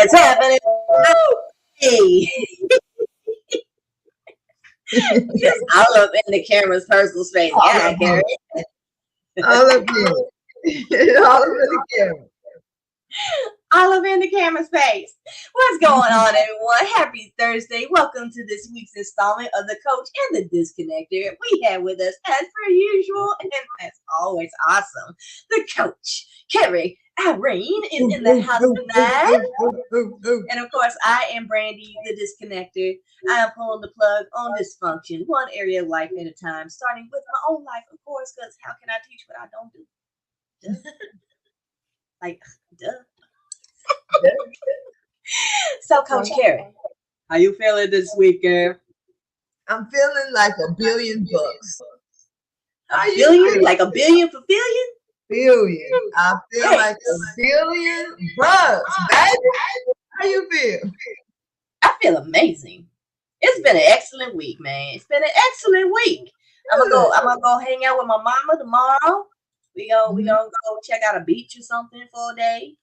What's happening? Hey. Just all up in the camera's personal space. Yeah, Gary. All up in. All up in the camera. All up in the camera space. What's going on, everyone? Happy Thursday. Welcome to this week's installment of the Coach and the Disconnector. We have with us, as per usual, and as always, awesome, the Coach, Carrie Irene, is in the house tonight. And of course, I am Brandy, the Disconnector. I am pulling the plug on dysfunction, one area of life at a time, starting with my own life, of course, because how can I teach what I don't do? Duh. So, Coach Carrie, how you feeling this week, girl? I'm feeling like $1 billion. A billion? Like $1 billion for billion? Billion. I feel like $1 billion, baby. How you feel? I feel amazing. It's been an excellent week, man. It's been an excellent week. I'm gonna go hang out with my mama tomorrow. We gonna go check out a beach or something for a day.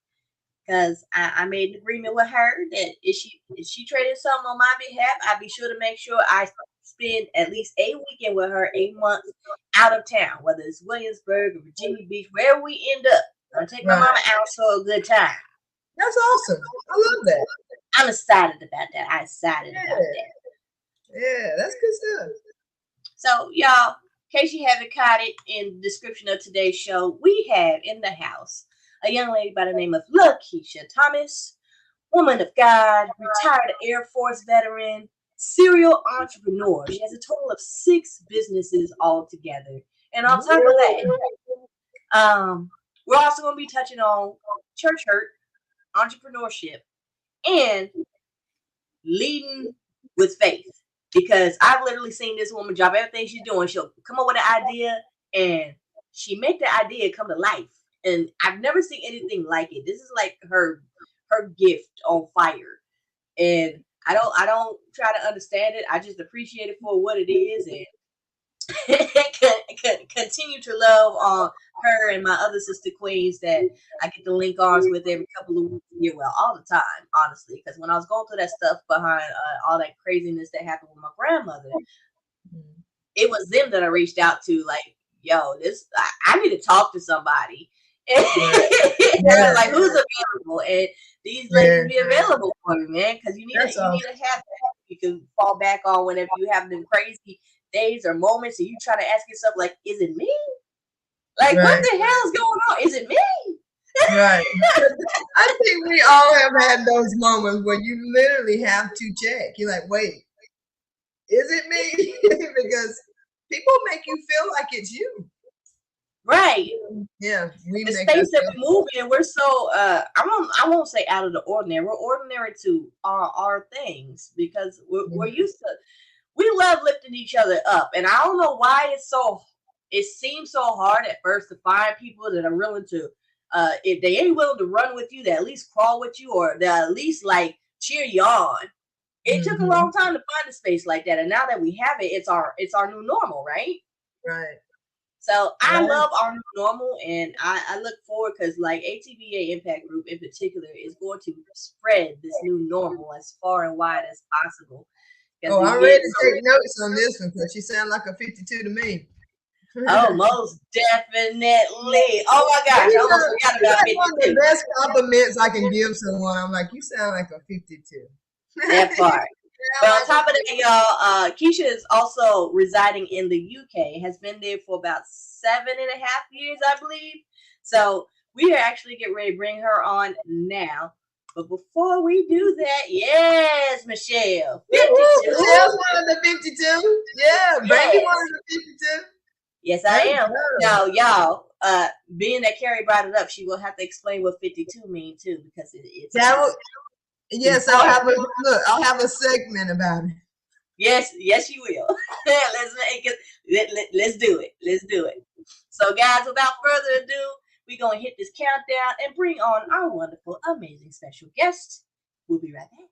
Because I made an agreement with her that if she traded something on my behalf, I'd be sure to make sure I spend at least a weekend with her, 8 months out of town, whether it's Williamsburg or Virginia Beach, wherever we end up. I'm gonna take my mama out for a good time. That's awesome. I love that. I'm excited about that. I'm excited about that. Yeah, that's good stuff. So, y'all, in case you haven't caught it in the description of today's show, we have in the house a young lady by the name of LaKeesha Thomas, woman of God, retired Air Force veteran, serial entrepreneur. She has a total of 6 businesses altogether. And on top of that, we're also going to be touching on church hurt, entrepreneurship, and leading with faith. Because I've literally seen this woman drop everything she's doing. She'll come up with an idea, and she make the idea come to life. And I've never seen anything like it. This is like her gift on fire. And I don't try to understand it. I just appreciate it for what it is, and continue to love on her and my other sister queens that I get to link arms with every couple of weeks. Well, all the time, honestly. Because when I was going through that stuff behind all that craziness that happened with my grandmother, it was them that I reached out to. Like, yo, I need to talk to somebody. Like, who's available? And these ladies be available for you, man, because you need to have that you can fall back on whenever you have them crazy days or moments, and you try to ask yourself, like, is it me? Like, what the hell's going on? Is it me? Right. I think we all have had those moments where you literally have to check. You're like, wait, is it me? Because people make you feel like it's you. Right. Yeah. The space that we're moving in, we're so I won't say out of the ordinary. We're ordinary to our things because we're used to. We love lifting each other up, and I don't know why it seems so hard at first to find people that are willing to, if they ain't willing to run with you, that at least crawl with you, or that at least like cheer you on. It took a long time to find a space like that, and now that we have it, it's our new normal, right? Right. So I love our new normal, and I look forward because like ATBA Impact Group in particular is going to spread this new normal as far and wide as possible. Oh, I'm ready to take notes on this one because she sounds like a 52 to me. Oh, most definitely. Oh my gosh, I almost forgot about 52. One of the best compliments I can give someone. I'm like, you sound like a 52. That part. But on top of that, y'all, Keisha is also residing in the UK, has been there for about 7.5 years, I believe. So we are actually getting ready to bring her on now. But before we do that, yes, Michelle. 52. Michelle's one of the 52. Yeah, Brandy one of the 52. Yes, I am. Now, y'all, being that Carrie brought it up, she will have to explain what 52 means too, because it's. Yes, I'll have a segment about it. Yes, you will. Let's make it. Let's do it. Let's do it. So, guys, without further ado, we're gonna hit this countdown and bring on our wonderful, amazing special guest. We'll be right back.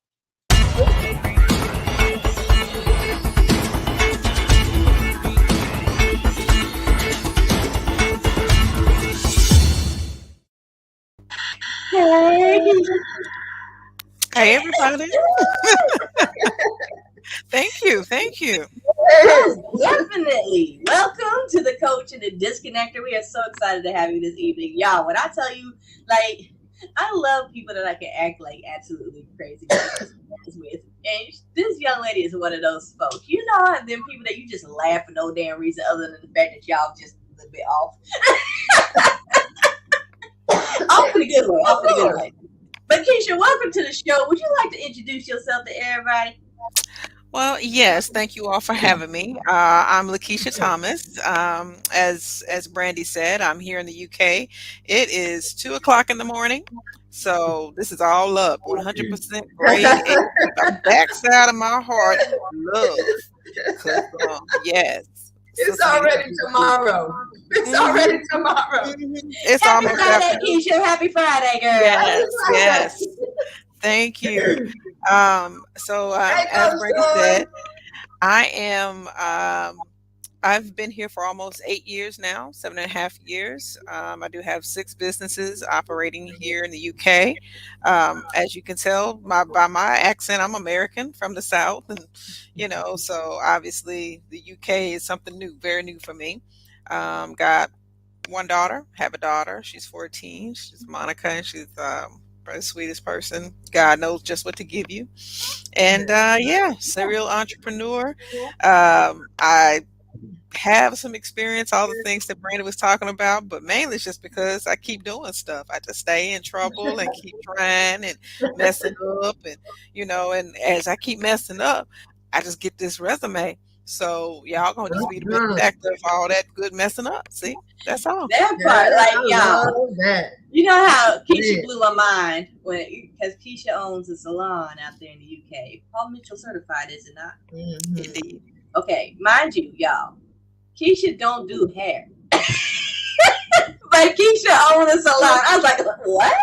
Hey. Hey, everybody. Thank you. Thank you. Yes, definitely. Welcome to the Coach and the Disconnector. We are so excited to have you this evening. Y'all, when I tell you, like, I love people that I can act like absolutely crazy with. And this young lady is one of those folks. You know, them people that you just laugh for no damn reason other than the fact that y'all just a little bit off. Off in a good way. Off in a good way. But Keisha, welcome to the show. Would you like to introduce yourself to everybody? Well, yes, thank you all for having me. I'm LaKeesha Thomas. As Brandy said, I'm here in the UK. It is 2 o'clock in the morning, so this is all up. 100% grade A from the backside of my heart. Love, cause yes, It's Sister Nita. already tomorrow. It's already tomorrow. It's Happy almost Friday, afternoon. Keisha. Happy Friday, girl. Yes, yes. Thank you. So Hey, as Coach Brandy Dawn. said, I am. I've been here for almost 8 years now, 7.5 years. I do have 6 businesses operating here in the UK. As you can tell by my accent, I'm American from the South, and so obviously the UK is something new, very new for me. Got one daughter, have a daughter. She's 14. She's Monica, and she's probably the sweetest person. God knows just what to give you. And yeah, serial entrepreneur. I have some experience, all the things that Brandon was talking about, but mainly it's just because I keep doing stuff. I just stay in trouble and keep trying and messing up, and as I keep messing up, I just get this resume. So y'all gonna just be the benefactor of all that good messing up. See, that's all. That Yeah, part, like, I y'all. love that. You know how Keisha Yeah. blew my mind because Keisha owns a salon out there in the UK. Paul Mitchell certified, is it not? Mhm. Indeed. Okay, mind you, y'all. Keisha don't do hair, but Keisha owns a salon. I was like, what?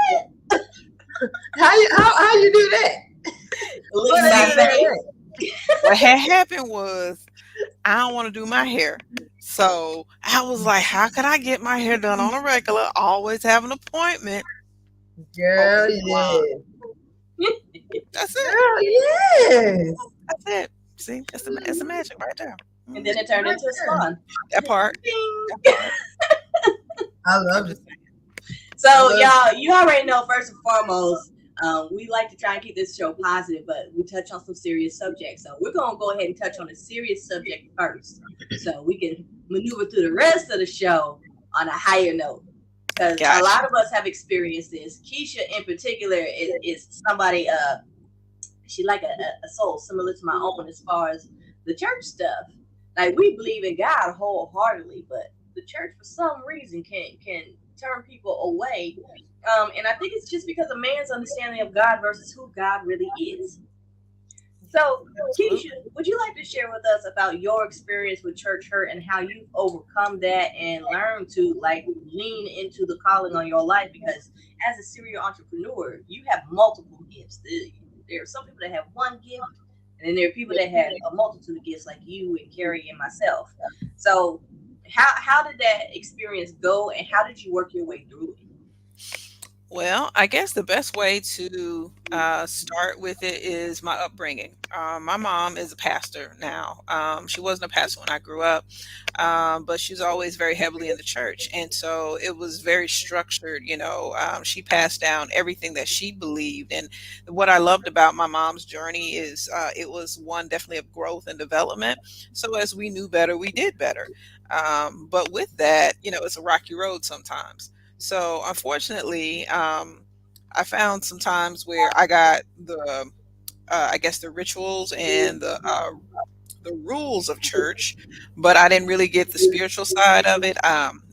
How you do that? Lick What my is that? face. What had happened was I don't want to do my hair. So I was like, how could I get my hair done on a regular? Always have an appointment. Open Girl, the salon. yes. That's it. Girl, yes. That's it. See, that's the magic right there. And then it turned into a salon. That part. Ding. That part. I I'm love it. just saying. So, y'all, you already know, first and foremost, we like to try and keep this show positive, but we touch on some serious subjects. So we're going to go ahead and touch on a serious subject first so we can maneuver through the rest of the show on a higher note. Because a Gotcha. lot of us have experienced this. Keisha, in particular, is somebody, she like a soul similar to my own as far as the church stuff. Like, we believe in God wholeheartedly, but the church, for some reason, can turn people away. And I think it's just because of man's understanding of God versus who God really is. So, Absolutely. Keisha, would you like to share with us about your experience with church hurt and how you've overcome that and learned to like lean into the calling on your life? Because as a serial entrepreneur, you have multiple gifts. There are some people that have one gift, and then there are people that have a multitude of gifts, like you and Carrie and myself. So, how did that experience go, and how did you work your way through it? Well, I guess the best way to start with it is my upbringing. My mom is a pastor now. She wasn't a pastor when I grew up, but she was always very heavily in the church. And so it was very structured. She passed down everything that she believed. And what I loved about my mom's journey is it was one definitely of growth and development. So as we knew better, we did better. But with that, it's a rocky road sometimes. So unfortunately, I found some times where I got I guess the rituals and the rules of church, but I didn't really get the spiritual side of it.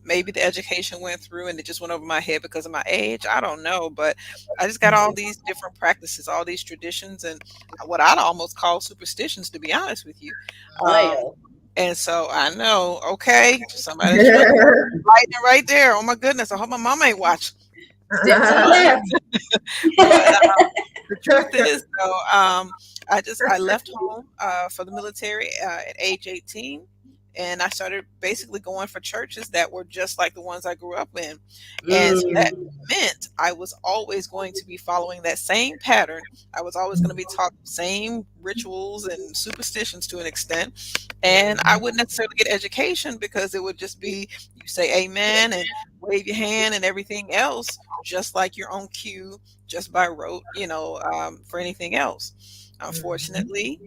Maybe the education went through and it just went over my head because of my age. I don't know, but I just got all these different practices, all these traditions, and what I'd almost call superstitions, to be honest with you. Um, Well, and so I know, okay, somebody just wrote lightning right there. Oh my goodness! I hope my mom ain't watching. step to the But left. but the truth is, though, I left home for the military at age 18, And I started basically going for churches that were just like the ones I grew up in. And so that Mm. meant I was always going to be following that same pattern. I was always going to be taught the same rituals and superstitions to an extent. And I wouldn't necessarily get education because it would just be you say amen and wave your hand and everything else, just like your own cue, just by rote, for anything else. Unfortunately,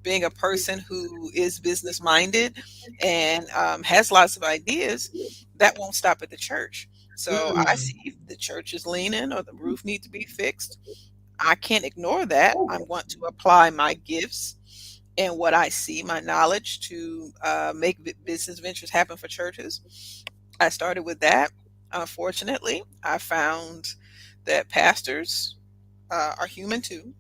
being a person who is business minded and has lots of ideas, that won't stop at the church. So I Mm. see the church is leaning or the roof needs to be fixed. I can't ignore that. I'm going to apply my gifts and what I see, my knowledge, to make business ventures happen for churches. I started with that. Unfortunately, I found that pastors are human too.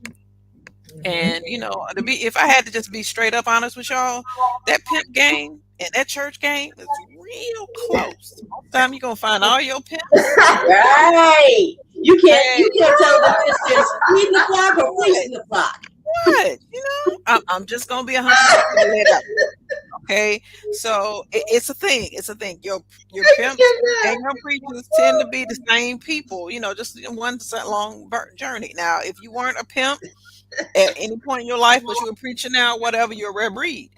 And to be if I had to just be straight up honest with y'all, that pimp game and that church game is real close. Most time you're gonna find all your pimps. Right. You can't Hey, you can't tell the difference between the flock or fleecing the flock. what? I'm just gonna be 100% gonna lay it out. Okay, so it's a thing. It's a thing. Your pimps and your preachers tend to be the same people. Just in one long journey. Now, if you weren't a pimp at any point in your life, but you're a preacher now, whatever, you're a rare breed.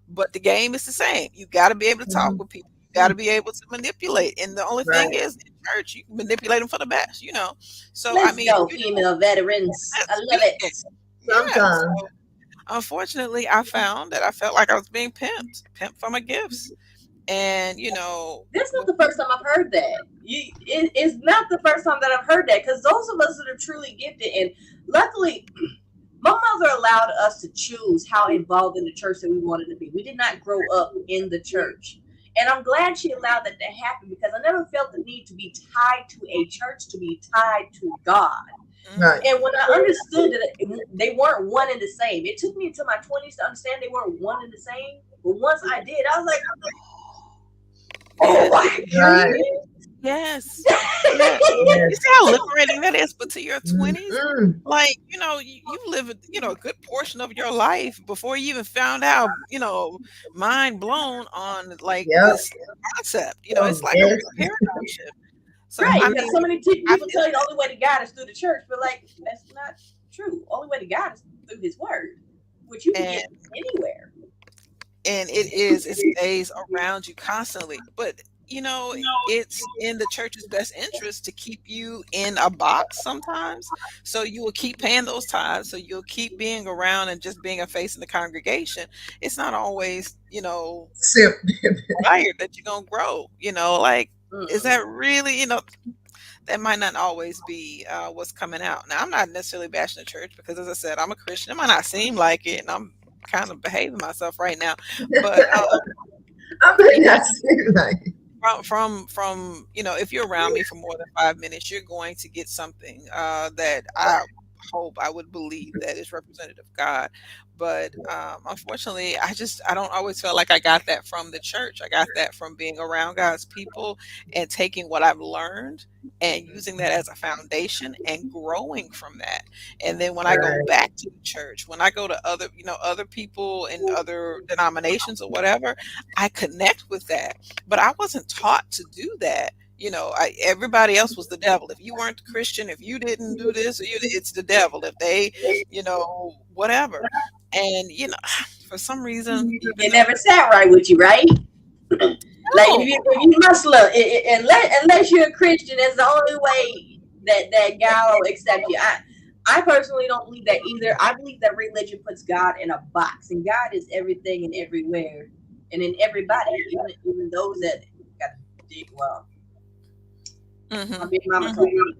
But the game is the same. You got to be able to talk with people. You got to be able to manipulate. And the only thing Right. is, in church, you can manipulate them for the best. So, I Let's mean, go, female veterans. I that's love it. speaking. Yeah. Sometimes. So, unfortunately, I found that I felt like I was being pimped for my gifts. And, That's not the first time I've heard that. It's not the first time that I've heard that because those of us that are truly gifted, and luckily, my mother allowed us to choose how involved in the church that we wanted to be. We did not grow up in the church. And I'm glad she allowed that to happen because I never felt the need to be tied to a church, to be tied to God. Right. And when I understood that they weren't one and the same, it took me until my 20s to understand they weren't one and the same. But once I did, I was like, oh my Right. goodness. yes. Yes. You see how liberating that is, but to your 20s, Mm. like, you live, a good portion of your life before you even found out, mind blown on like Yep. this concept. Oh, It's like a yes. real paradigm shift. So, Right, I because mean, so many I people feel tell you the that. only way to God is through the church, but like that's not true. Only way to God is through His Word, which you can And get anywhere. it stays around you constantly. But it's in the church's best interest to keep you in a box sometimes. So you will keep paying those tithes. So you'll keep being around and just being a face in the congregation. It's not always, Sip. required that you're gonna grow. Like, is Mm-mm. that really, that might not always be what's coming out. Now, I'm not necessarily bashing the church because, as I said, I'm a Christian. It might not seem like it, and I'm kind of behaving myself right now. But I mean, you know, that's like, from if you're around me for more than 5 minutes, you're going to get something that I would believe that is representative of God. But unfortunately, I don't always feel like I got that from the church. I got that from being around God's people and taking what I've learned and using that as a foundation and growing from that. And then when I go right. back to the church, when I go to other people in other denominations or whatever, I connect with that. But I wasn't taught to do that. Everybody else was the devil. If you weren't a Christian, if you didn't do this, it's the devil. If they, whatever. And for some reason, even It though never sat right with you, right? Like if you Muslim, unless you're a Christian, that's the only way that God will accept you. I personally don't believe that either. I believe that religion puts God in a box, and God is everything and everywhere, and in everybody, even those that got well. My hmm big mama hmm told me,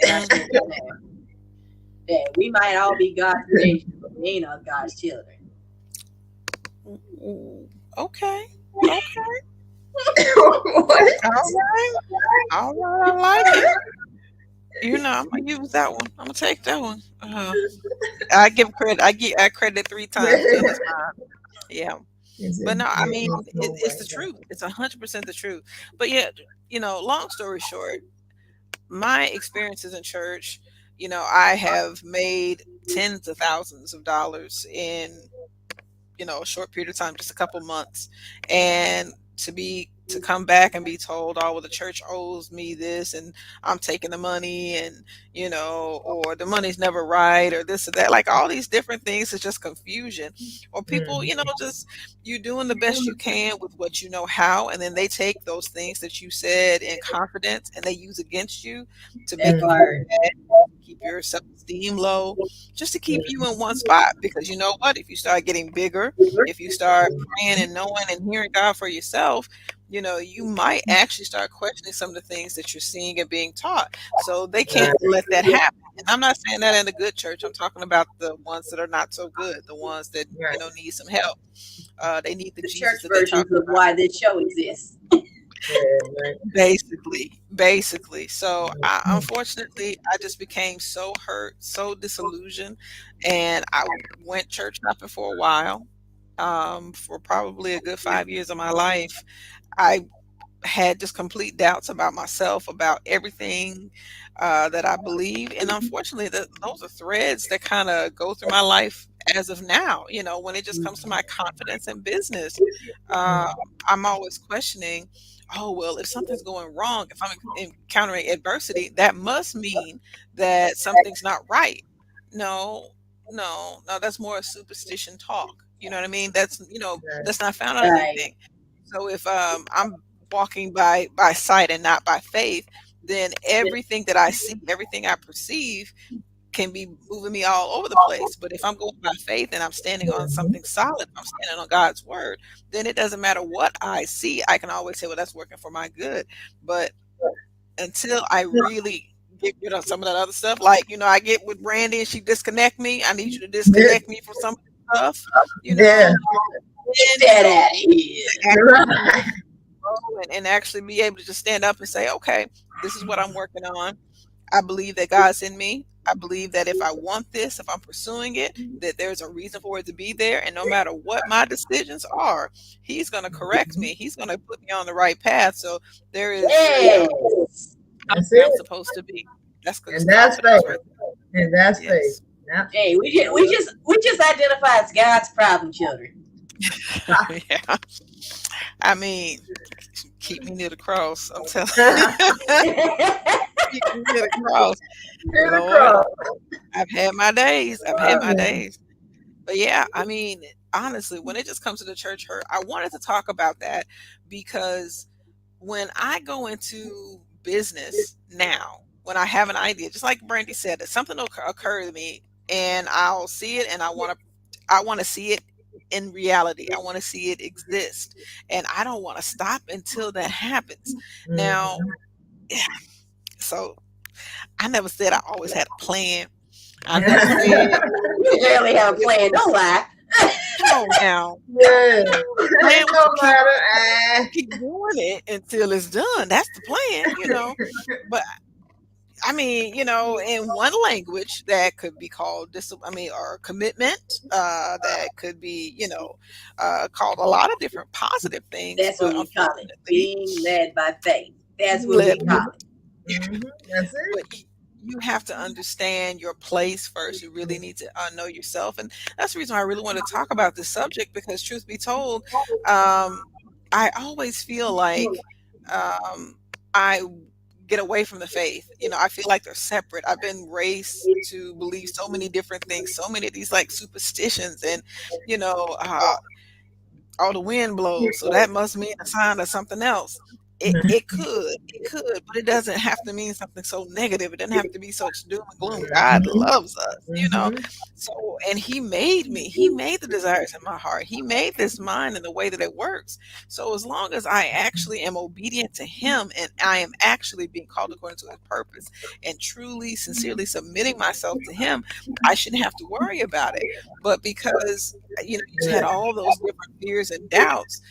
and I hmm stand by that. That we might all be God's creation, but we ain't all God's children. okay, okay, What? all right, all right, I like it. I'm gonna use that one. I'm gonna take that one. I give credit. I credit 3 times, then it's mine. Yeah. Is But it? no, I mean, It's no it's way. the truth. It's 100% the truth. But yeah, long story short, my experiences in church, I have made tens of thousands of dollars in a short period of time, just a couple months, and to come back and be told, oh well, the church owes me this, and I'm taking the money, and or the money's never right, or this or that, like all these different things is just confusion. Or people, just you doing the best you can with what you know how, and then they take those things that you said in confidence and they use against you to make you feel Right. bad, keep your self-esteem low, just to keep you in one spot. Because you know what? If you start getting bigger, if you start praying and knowing and hearing God for yourself, you might actually start questioning some of the things that you're seeing and being taught. So they can't let that happen. And I'm not saying that in a good church. I'm talking about the ones that are not so good, the ones that, Right. need some help. They need the The Jesus church that they talk versions of about. why this show exists. Yeah, right. Basically. So unfortunately, I just became so hurt, so disillusioned, and I went church hopping for a while. For probably a good 5 years of my life, I had just complete doubts about myself, about everything that I believe. And unfortunately, those are threads that kind of go through my life as of now. When it just comes to my confidence in business, uh, I'm always questioning, oh, well, if something's going wrong, if I'm encountering adversity, that must mean that something's not right. No, no, that's more a superstition talk. You know what I mean? That's not found on Right. anything. So if I'm walking by sight and not by faith, then everything that I see, everything I perceive can be moving me all over the place. But if I'm going by faith and I'm standing on something solid, I'm standing on God's word, then it doesn't matter what I see. I can always say, well, that's working for my good. But until I really get rid of some of that other stuff, like, I get with Brandy and she disconnect me, I need you to disconnect me from some of the stuff, Yeah. Get and, that out of here. Right. and actually be able to just stand up and say, okay, this is what I'm working on. I believe that God's in me. I believe that if I want this, if I'm pursuing it, that there's a reason for it to be there. And no matter what my decisions are, He's going to correct me. He's going to put me on the right path. So there is, Yes. I'm That's where I'm it. supposed to be. That's And that's confidence faith. right And that's there. faith. Yes. Yep. Hey, we just identify as God's problem children. Yeah. I mean, keep me near the cross. I'm telling you. Keep me near the cross. Hear the Lord, cross. I've had my days. I've had my days. But yeah, I mean, honestly, when it just comes to the church hurt, I wanted to talk about that because when I go into business now, when I have an idea, just like Brandy said, that something will occur to me and I'll see it and I want to see it in reality. I want to see it exist. And I don't want to stop until that happens. Now, so I never said I always had a plan. I never said, You rarely have a plan. Don't lie. come on now. Yeah. Plan It what you don't matter. keep doing it until it's done. That's the plan. But I mean, in one language that could be called or commitment, that could be, called a lot of different positive things, That's what but we call it. unfortunately, Being led by faith. That's what led we call it. That's it. but you have to understand your place first. You really need to know yourself, and that's the reason why I really want to talk about this subject. Because truth be told, I always feel like I get away from the faith. I feel like they're separate. I've been raised to believe so many different things, so many of these like superstitions, and you know, uh, oh, the wind blows, so that must mean a sign of something else. It could, but it doesn't have to mean something so negative. It doesn't have to be such doom and gloom. God loves us. Mm-hmm. So, and He made me. He made the desires in my heart. He made this mind and the way that it works. So, as long as I actually am obedient to Him and I am actually being called according to His purpose and truly, sincerely submitting myself to Him, I shouldn't have to worry about it. But because you had all those different fears and doubts,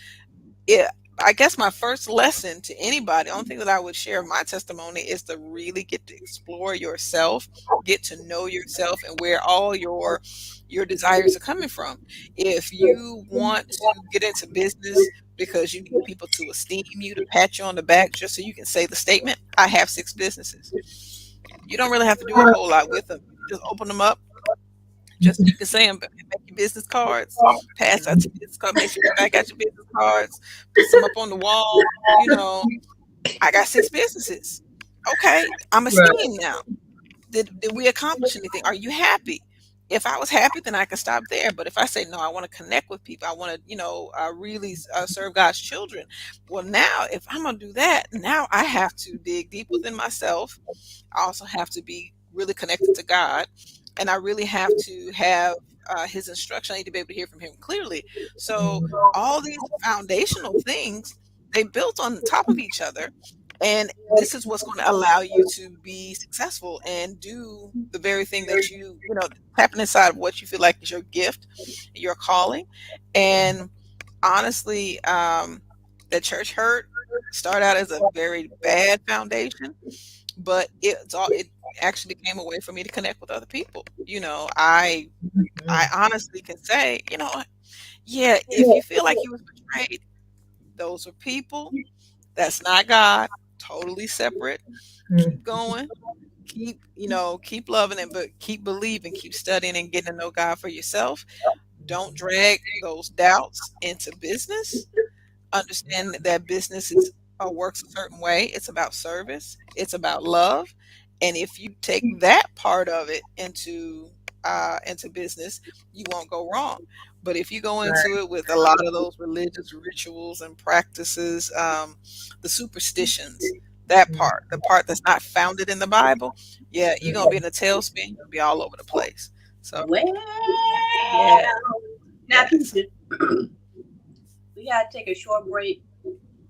it I guess my first lesson to anybody, the only thing that I would share of my testimony is to really get to explore yourself, get to know yourself and where all your desires are coming from. If you want to get into business because you need people to esteem you, to pat you on the back just so you can say the statement, I have 6 businesses. You don't really have to do a whole lot with them. Just open them up, Just so you can say them, make your business cards, pass out your business card, make sure you back out your business cards, put some up on the wall. I got 6 businesses. Okay, I'm Right. esteemed now. Did we accomplish anything? Are you happy? If I was happy, then I can stop there. But if I say no, I want to connect with people. I want to, really serve God's children. Well, now if I'm gonna do that, now I have to dig deep within myself. I also have to be really connected to God, and I really have to have His instruction. I need to be able to hear from Him clearly. So all these foundational things, they built on top of each other, and this is what's going to allow you to be successful and do the very thing that tapping inside of what you feel like is your gift, your calling. And honestly, the church hurt started out as a very bad foundation, but it actually became a way for me to connect with other people. I honestly can say, yeah, if you feel like you was betrayed, those are people. That's not God. Totally separate. Keep going. Keep loving it, but keep believing, keep studying and getting to know God for yourself. Don't drag those doubts into business. Understand that business works a certain way. It's about service. It's about love. And if you take that part of it into business, you won't go wrong. But if you go into it with a lot of those religious rituals and practices, the superstitions, that part, the part that's not founded in the Bible, yeah, you're gonna be in a tailspin. You'll be all over the place. So Well, yeah, now yes. we gotta take a short break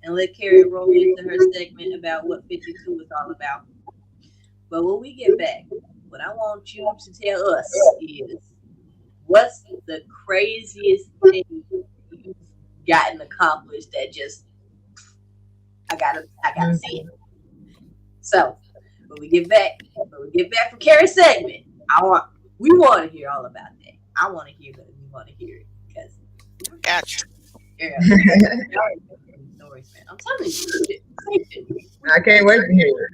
and let Carrie roll into her segment about what 52 is all about. But when we get back, what I want you to tell us is what's the craziest thing you've gotten accomplished that just I gotta see it. So when we get back from Carrie's segment, we want to hear all about that. I want to hear that. We want to hear it because Gotcha. yeah, stories, man. I'm telling you, I can't wait to hear it.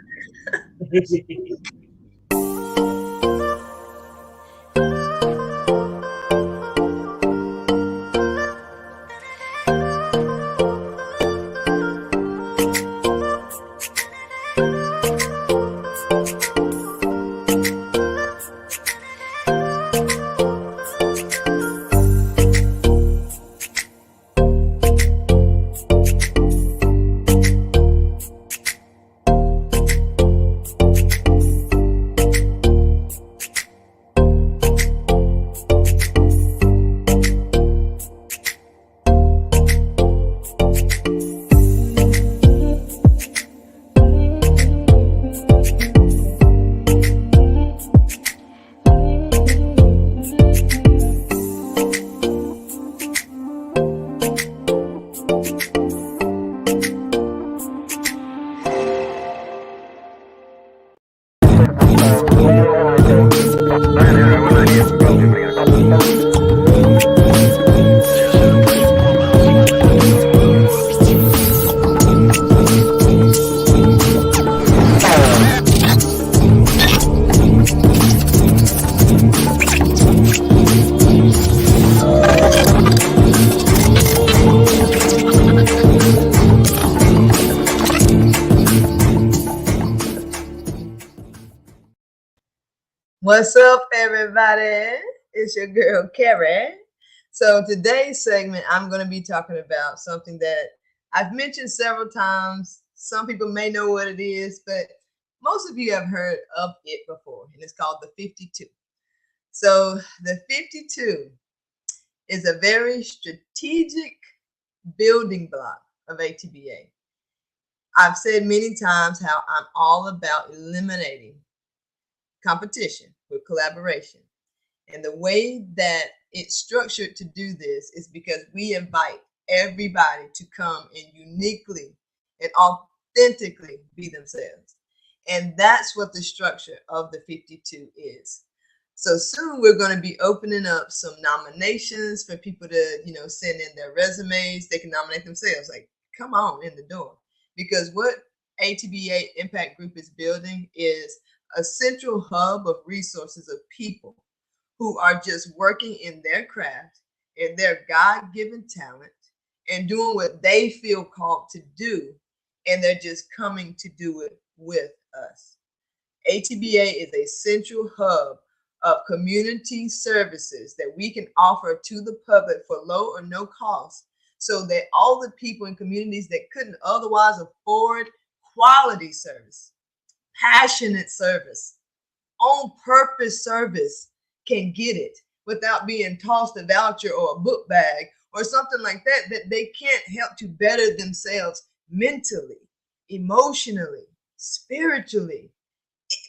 What's up, everybody? It's your girl, Carrie. So today's segment, I'm going to be talking about something that I've mentioned several times. Some people may know what it is, but most of you have heard of it before, and it's called the 52. So the 52 is a very strategic building block of ATBA. I've said many times how I'm all about eliminating competition with collaboration. And the way that it's structured to do this is because we invite everybody to come and uniquely and authentically be themselves. And that's what the structure of the 52 is. So soon we're going to be opening up some nominations for people to, send in their resumes. They can nominate themselves. Like, come on in the door. Because what ATBA Impact Group is building is a central hub of resources of people who are just working in their craft, in their God-given talent, and doing what they feel called to do, and they're just coming to do it with us. ATBA is a central hub of community services that we can offer to the public for low or no cost, so that all the people in communities that couldn't otherwise afford quality service, passionate service, on purpose service can get it without being tossed a voucher or a book bag or something like that, that they can't help to better themselves mentally, emotionally, spiritually,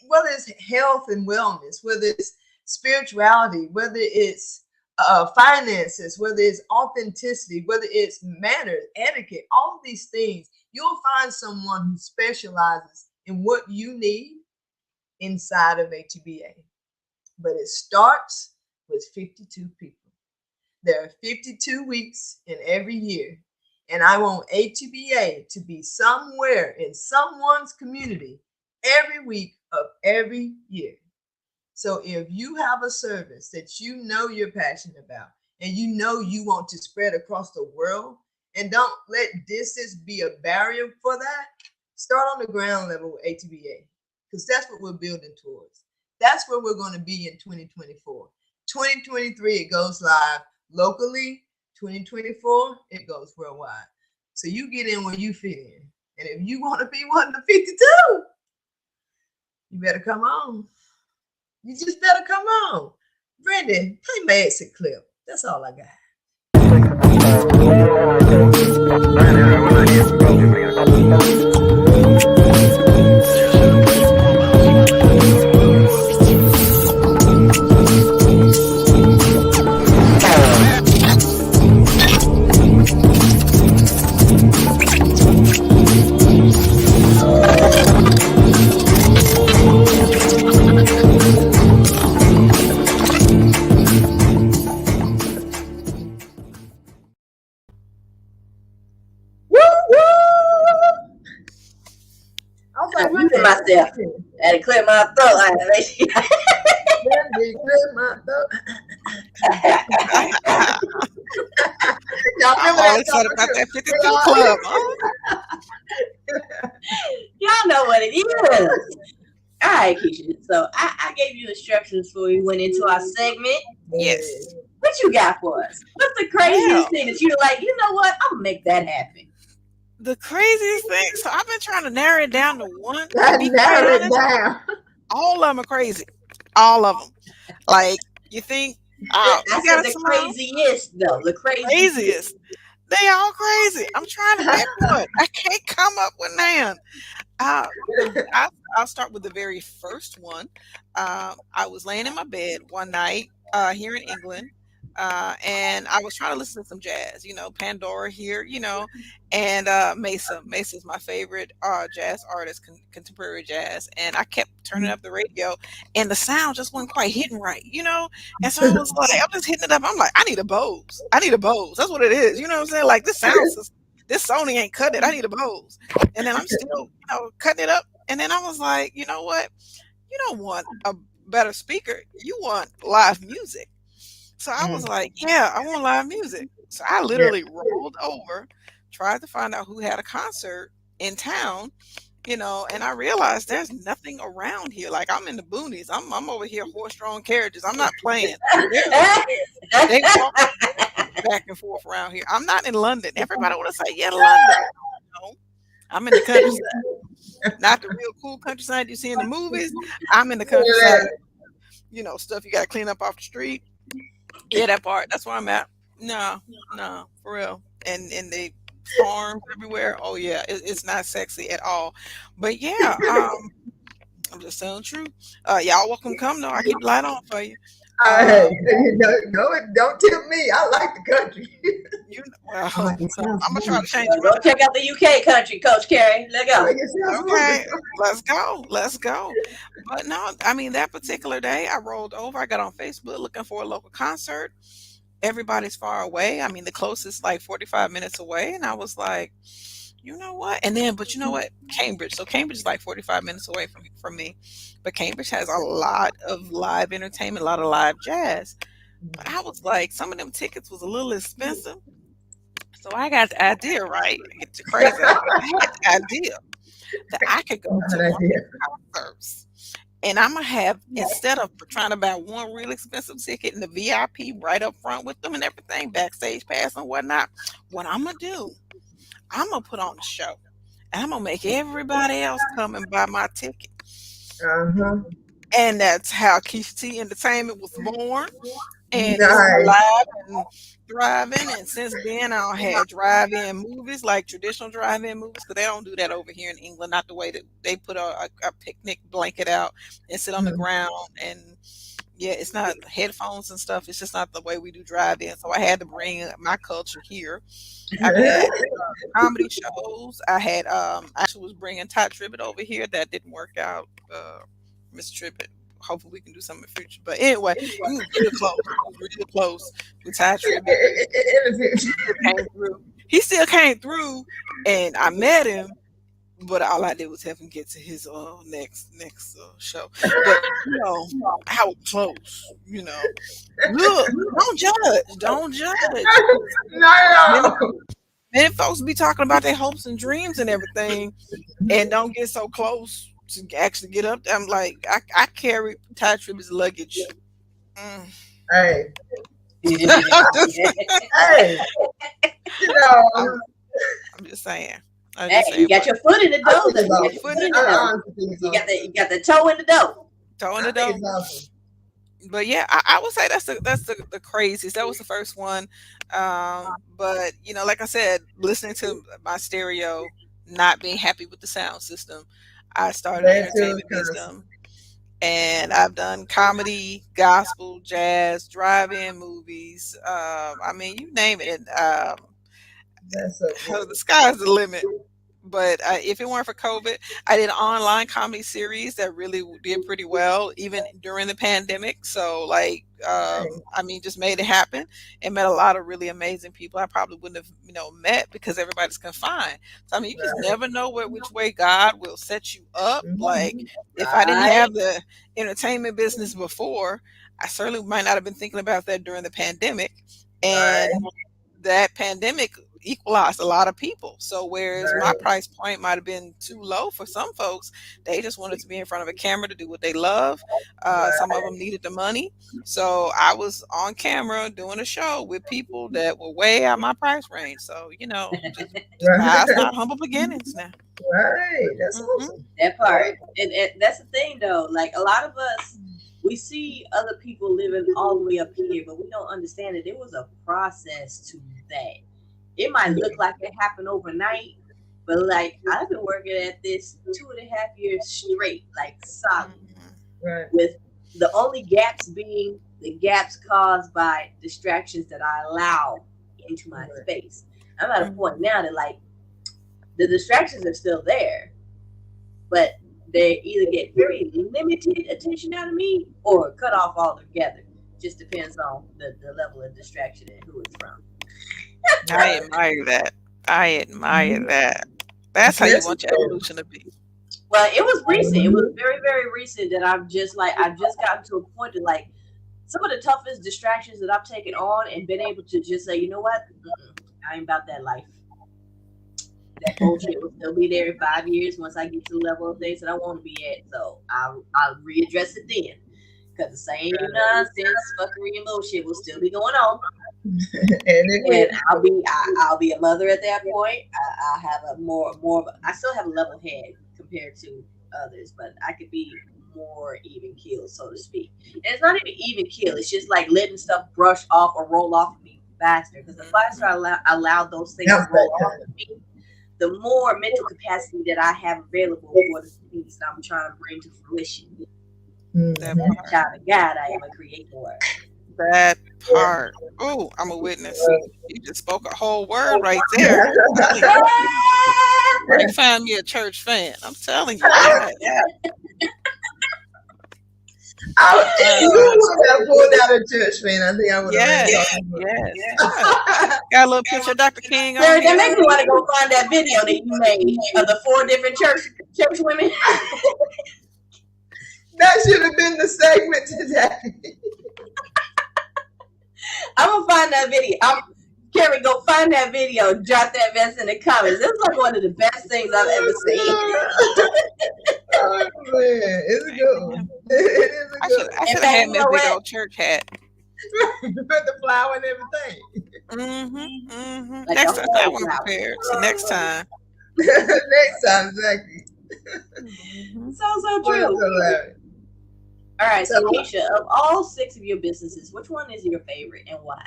whether it's health and wellness, whether it's spirituality, whether it's finances, whether it's authenticity, whether it's manners, etiquette, all of these things, you'll find someone who specializes in what you need inside of ATBA. But it starts with 52 people. There are 52 weeks in every year, and I want ATBA to be somewhere in someone's community every week of every year. So if you have a service that you know you're passionate about and you know you want to spread across the world, and don't let distance be a barrier for that, start on the ground level with ATBA, because that's what we're building towards. That's where we're going to be in 2024. 2023, it goes live locally. 2024, it goes worldwide. So you get in where you fit in. And if you want to be one of the 52, you better come on. You just better come on. Brandon, play my exit clip. That's all I got. Myself. I had to clear my throat. I'm all excited about that 52 club. Y'all know what it is. All right, Keisha. So I gave you instructions before we went into our segment. Yes. What you got for us? What's the craziest thing that you're like, you know what? I'm going to make that happen. The craziest thing. So I've been trying to narrow it down to one. Narrow it down. All of them are crazy. All of them. Like, you think, I said the craziest, though. The craziest. They all crazy. I'm trying to pick one. I can't come up with none. I'll start with the very first one. I was laying in my bed one night here in England. And I was trying to listen to some jazz, Pandora here, and Mesa. Mesa's my favorite jazz artist, contemporary jazz. And I kept turning up the radio, and the sound just wasn't quite hitting right, And so I was like, I'm just hitting it up. I'm like, I need a Bose. That's what it is. You know what I'm saying? Like, this Sony ain't cut it. I need a Bose. And then I'm still, cutting it up. And then I was like, you know what? You don't want a better speaker. You want live music. So I was like, yeah, I want live music. So I literally rolled over, tried to find out who had a concert in town, and I realized there's nothing around here. Like, I'm in the boonies. I'm over here horse-drawn carriages. I'm not playing. They walk back and forth around here. I'm not in London. Everybody want to say, yeah, London. No, I'm in the countryside. Not the real cool countryside you see in the movies. I'm in the countryside. Stuff you got to clean up off the street. Yeah, that part. That's where I'm at. No, for real. And they farms everywhere. Oh yeah, it's not sexy at all. But yeah, I'm just telling the truth. Y'all welcome to come though. I keep the light on for you. Don't tell me. I like the country. I'm gonna try to change it. Go check out the UK country, Coach Carey. Let's go. Okay, let's go. But no, I mean, that particular day, I rolled over. I got on Facebook looking for a local concert. Everybody's far away. I mean, the closest like 45 minutes away, and I was like, You know what? And then, but you know what? Cambridge. So Cambridge is like 45 minutes away from me, but Cambridge has a lot of live entertainment, a lot of live jazz. But I was like, some of them tickets was a little expensive. So I got the idea, right? Get you crazy. I had the idea that I could go to Good one of idea. the concerts. And I'm gonna have, instead of trying to buy one real expensive ticket and the VIP right up front with them and everything, backstage pass and whatnot, what I'm gonna do, I'm gonna put on a show. And I'm gonna make everybody else come and buy my ticket. Uh-huh. And that's how Keisha T Entertainment was born. And it's Nice. alive and thriving. And since then, I had drive-in movies, like traditional drive-in movies, because they don't do that over here in England. Not the way that they put a picnic blanket out and sit on the ground. And yeah, it's not headphones and stuff. It's just not the way we do drive-in. So I had to bring my culture here. I've had comedy shows. I had actually was bringing Todd Tribbett over here. That didn't work out. Miss Tribbett. Hopefully we can do something in the future. But anyway, we were really close. We were really close with Todd Tribbett. In the future. Came through. He still came through, and I met him. But all I did was have him get to his next show. But you know, I was close. You know, look, don't judge. No. Many folks be talking about their hopes and dreams and everything, and don't get so close to actually get up there. I'm like, I carry Ty Tribbett's luggage. Hey. Hey, You know, I'm just saying. you got your foot in the dough. I think though. it's You got your foot in the dough. You got the toe in the dough. Toe in the dough. But yeah, I would say that's the craziest. That was the first one. But you know, like I said, listening to my stereo, not being happy with the sound system, I started entertainment wisdom, and I've done comedy, gospel, jazz, drive-in movies. I mean, you name it. That's so The sky's the limit. But if it weren't for COVID, I did an online comedy series that really did pretty well, even during the pandemic. So, like, I mean, just made it happen and met a lot of really amazing people I probably wouldn't have, met because everybody's confined. So, I mean, you just never know which way God will set you up. Like, if I didn't have the entertainment business before, I certainly might not have been thinking about that during the pandemic. And that pandemic equalized a lot of people. So whereas my price point might have been too low for some folks, they just wanted to be in front of a camera to do what they love. Some of them needed the money. So I was on camera doing a show with people that were way out my price range. So, just it's not humble beginnings now. right. That's awesome. That part. And that's the thing, though. Like, a lot of us, we see other people living all the way up here, but we don't understand that there was a process to that. It might look like it happened overnight, but like, I've been working at this 2.5 years straight, like solid, with the only gaps being the gaps caused by distractions that I allow into my space. I'm at a point now that, like, the distractions are still there, but they either get very limited attention out of me or cut off altogether. Just depends on the level of distraction and who it's from. I admire that. That's how you want your evolution to be. Well, it was recent. It was very, very recent that I've just gotten to a point that, like, some of the toughest distractions that I've taken on and been able to just say, you know what, I ain't about that life. That bullshit will still be there in 5 years once I get to the level of things that I want to be at. So I'll readdress it then. Because the same nonsense, fuckery, and bullshit will still be going on. And I'll be a mother at that point. I'll have I still have a level head compared to others, but I could be more even keeled, so to speak. And it's not even keel. It's just like letting stuff brush off or roll off of me faster. Because the faster I allow those things to roll off of me, the more mental capacity that I have available for the things that I'm trying to bring to fruition. That child of God I am a creator. That part. Oh, I'm a witness. You just spoke a whole word right there. You find me a church fan. I'm telling you. You would have pulled out a church fan. I think I would have ran Yes, talking about. yes, yeah. Got a little picture of Dr. King on Sarah, that here. makes me want to go find that video that you made of the 4 different church women. That should have been the segment today. I'm gonna find that video. Carrie, go find that video. Drop that mess in the comments. This is like one of the best things I've ever seen. Oh man, it's a good one. It is a good one. I should have had me a big old church hat. Put the flower and everything. Like Next the time, I whole want to flower. prepare. So next time. Next time, exactly. So true. Hilarious. All right, so LaKeesha, of all 6 of your businesses, which one is your favorite and why?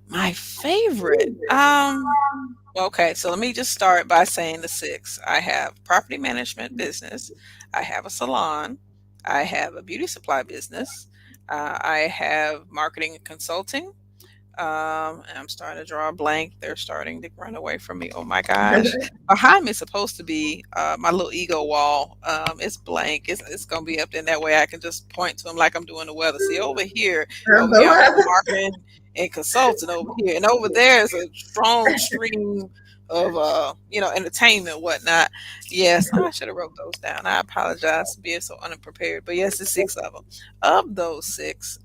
My favorite. Okay, so let me just start by saying the 6. I have property management business. I have a salon. I have a beauty supply business. I have marketing and consulting. And I'm starting to draw a blank. They're starting to run away from me. Oh my gosh. Behind me is supposed to be my little ego wall. It's blank. It's going to be up there. That way I can just point to them like I'm doing the weather. See, over here I'm marketing and consulting over here. And over there is a strong stream of entertainment, whatnot. Yes, I should have wrote those down. I apologize for being so unprepared. But yes, there's 6 of them. Of those 6,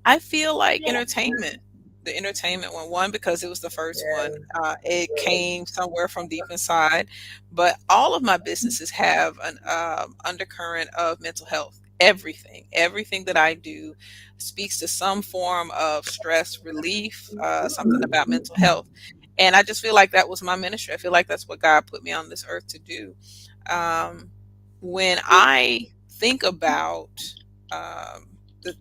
I feel like entertainment. The entertainment one because it was the first one. It came somewhere from deep inside, but all of my businesses have an undercurrent of mental health. Everything that I do speaks to some form of stress relief, something about mental health. And I just feel like that was my ministry. I feel like that's what God put me on this earth to do. When I think about the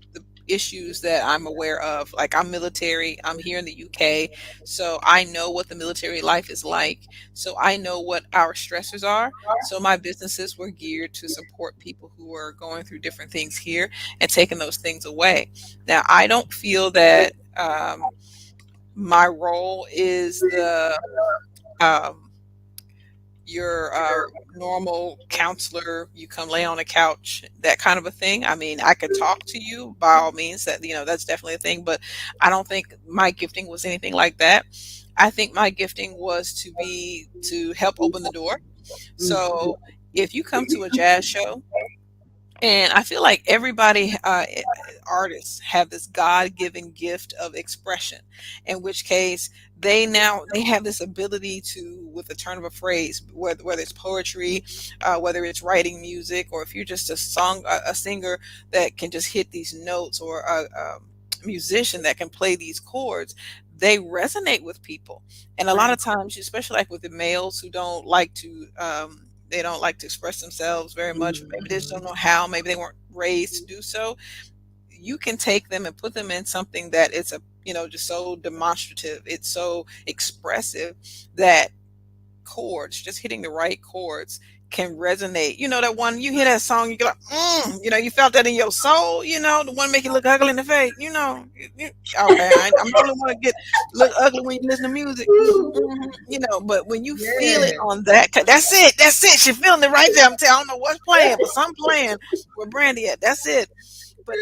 issues that I'm aware of, like I'm military, I'm here in the UK, so I know what the military life is like. So I know what our stressors are. So my businesses were geared to support people who are going through different things here and taking those things away. Now, I don't feel that my role is the your normal counselor, you come lay on a couch, that kind of a thing. I mean, I could talk to you by all means, that that's definitely a thing, but I don't think my gifting was anything like that. I think my gifting was to help open the door. So if you come to a jazz show, and I feel like everybody, artists have this God-given gift of expression, in which case they have this ability to, with the turn of a phrase, whether it's poetry, whether it's writing music, or if you're just a singer that can just hit these notes, or a musician that can play these chords, they resonate with people. And a lot of times, especially like with the males who don't like to, they don't like to express themselves very much. Maybe they just don't know how. Maybe they weren't raised to do so. You can take them and put them in something that it's just so demonstrative. It's so expressive that chords, just hitting the right chords, can resonate. That one, you hear that song, you go like, you felt that in your soul, the one make you look ugly in the face, okay, I'm the only one to look ugly when you listen to music, but when you feel it on that's it, she's feeling it right there. I don't know what's playing, but something playing where Brandy at, that's it. But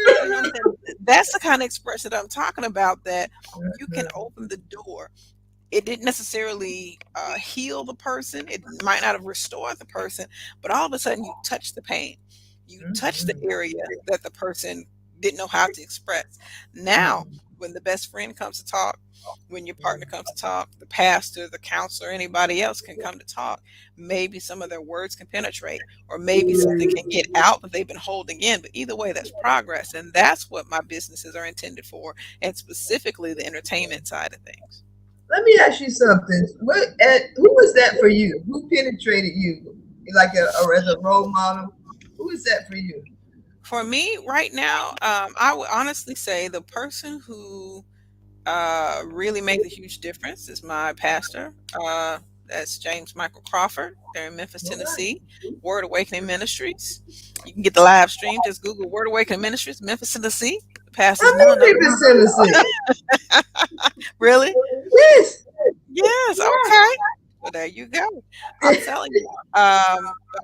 that's the kind of expression that I'm talking about, that you can open the door. It didn't necessarily heal the person. It might not have restored the person, but all of a sudden you touch the pain. You touch the area that the person didn't know how to express. Now, when the best friend comes to talk, when your partner comes to talk, the pastor, the counselor, anybody else can come to talk, maybe some of their words can penetrate, or maybe something can get out that they've been holding in. But either way, that's progress. And that's what my businesses are intended for, and specifically the entertainment side of things. Let me ask you something. Who was that for you? Who penetrated you, like as a role model? Who is that for you? For me, right now, I would honestly say the person who really made a huge difference is my pastor. That's James Michael Crawford. They're in Memphis, Tennessee. Word Awakening Ministries. You can get the live stream. Just Google Word Awakening Ministries, Memphis, Tennessee. Pastor's Memphis, Tennessee. Really? Yes. Yes. Okay. Well, there you go. I'm telling you.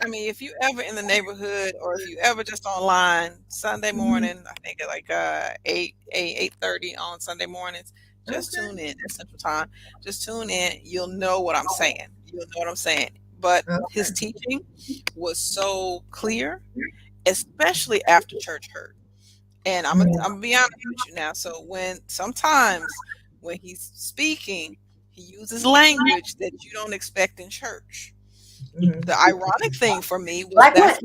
I mean, if you ever in the neighborhood or if you ever just online Sunday morning, I think at like 8:30 on Sunday mornings, just Okay. tune in at Central Time. Just tune in. You'll know what I'm saying. You'll know what I'm saying. But his Okay. teaching was so clear, especially after church hurt. And I'm gonna be honest with you now. So sometimes when he's speaking, he uses language that you don't expect in church. Mhm. The ironic thing for me was Like what?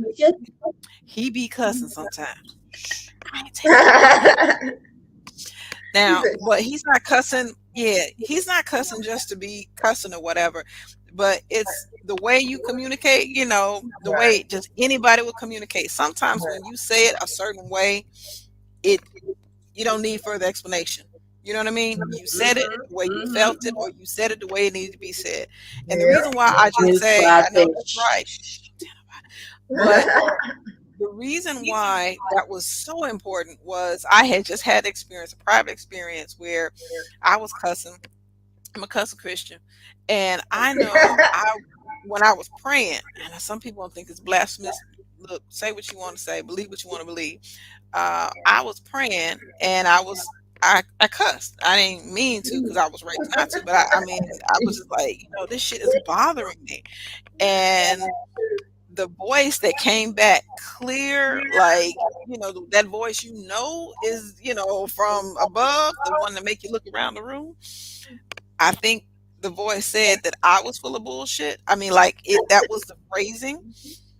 he be cussing sometimes. Shh, I ain't tell you. He Now, said, but he's not cussing. Yeah, he's not cussing just to be cussing or whatever. But it's the way you communicate. The right, way just anybody will communicate. Sometimes when you say it a certain way, it you don't need further explanation. You know what I mean? You said it the way you felt it, or you said it the way it needed to be said. And the yeah. reason why I just That's say, why I I know say, that's right, shh, but the reason why that was so important was I had just had experience, a private experience where I was cussing. I'm a cussing Christian, and I know when I was praying, and some people don't think it's blasphemous. Look, say what you want to say, believe what you want to believe. I was praying, and I cussed. I didn't mean to because I was raised not to, but I mean, I was just like, this shit is bothering me, and the voice that came back clear, like, that voice, is, from above, the one that make you look around the room. I think the voice said that I was full of bullshit. I mean, like, that was the phrasing.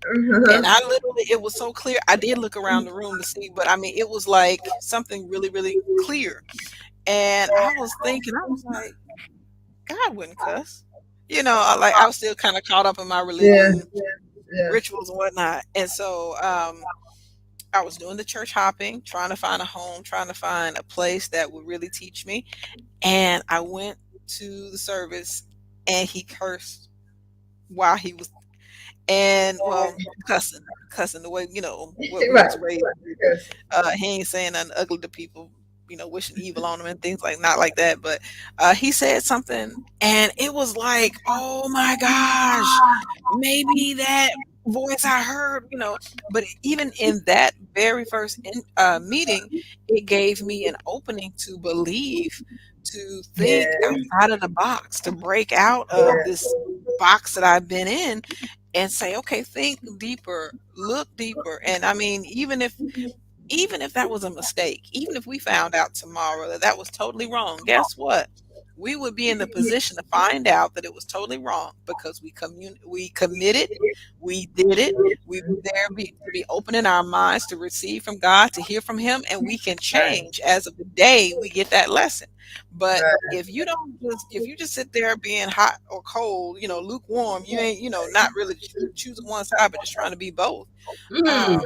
And I literally, it was so clear. I did look around the room to see, but I mean, it was like something really, really clear. And I was thinking, I was like, God wouldn't cuss. Like, I was still kind of caught up in my Yeah, religion yeah. rituals and whatnot. And so I was doing the church hopping, trying to find a home, trying to find a place that would really teach me. And I went to the service and he cursed while he was, and well, cussing the way, what we Right. was raised. Yes. He ain't saying nothing ugly to people, wishing evil on them and things like, not like that. But he said something, and it was like, oh my gosh, maybe that voice I heard, But even in that very first meeting, it gave me an opening to believe, to Yeah, think outside of the box, to break out of yeah, this box that I've been in and say, okay, think deeper, look deeper. And I mean, even if that was a mistake, even if we found out tomorrow that that was totally wrong, guess what? We would be in the position to find out that it was totally wrong because we committed, we did it, we were there to be opening our minds to receive from God, to hear from Him, and we can right, change as of the day we get that lesson. But right. if you just sit there being hot or cold, lukewarm, you ain't, not really choosing one side, but just trying to be both. Um,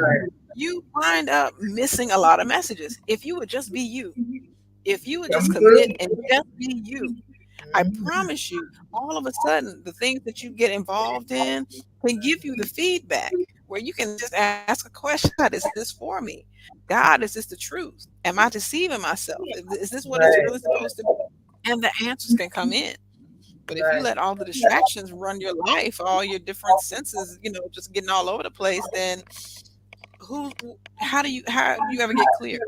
you wind up missing a lot of messages. If you would just be you, if you would just Come commit through. and just be you, I promise you, all of a sudden, the things that you get involved in can give you the feedback where you can just ask a question: God, is this for me? God, is this the truth? Am I deceiving myself? Is this what it's Right, really supposed to be? And the answers can come in. But if you right. let all the distractions run your life, all your different senses, just getting all over the place, then who how do you ever get clear?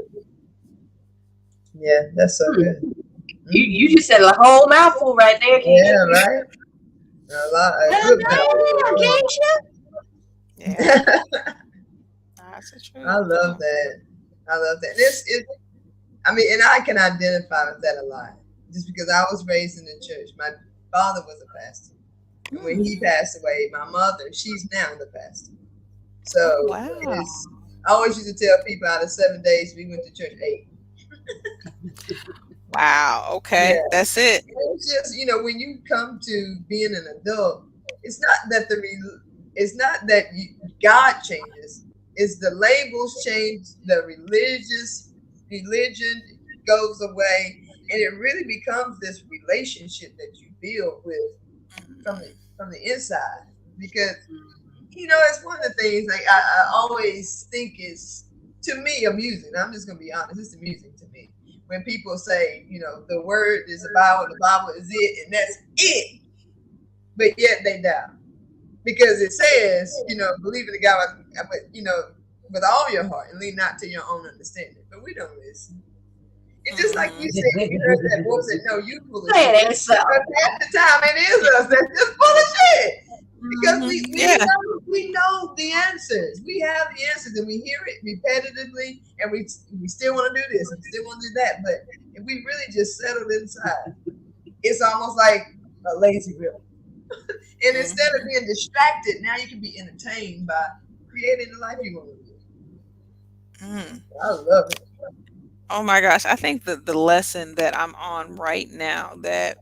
Yeah, that's so good. You just said a whole mouthful right there, Keisha. Yeah, right. A good mouthful. Yeah, that's the I truth. love that. I love that. I mean, and I can identify with that a lot. Just because I was raised in the church. My father was a pastor. And when he passed away, my mother, she's now the pastor. Oh, So wow. I always used to tell people out of 7 days, we went to church 8. Wow, okay, Yeah. that's it. It's just, when you come to being an adult, it's not that it's not that God changes. It's the labels change, the religion goes away, and it really becomes this relationship that you build with from the inside. Because it's one of the things like I always think is, to me, amusing. I'm just gonna be honest, it's amusing to me when people say, the word is the Bible is it, and that's it. But yet they die. because it says, believe in the God, with all your heart and lean not to your own understanding. But we don't listen. And just like you said, you heard that voice said, "No, you full of shit." Ain't so. But half the time, it is us that's just full of shit because we know the answers. We have the answers, and we hear it repetitively, and we still want to do this, and still want to do that. But if we really just settled inside, it's almost like a lazy river. And instead of being distracted, now you can be entertained by creating the life you want to live. I love it. Oh my gosh. I think the lesson that I'm on right now that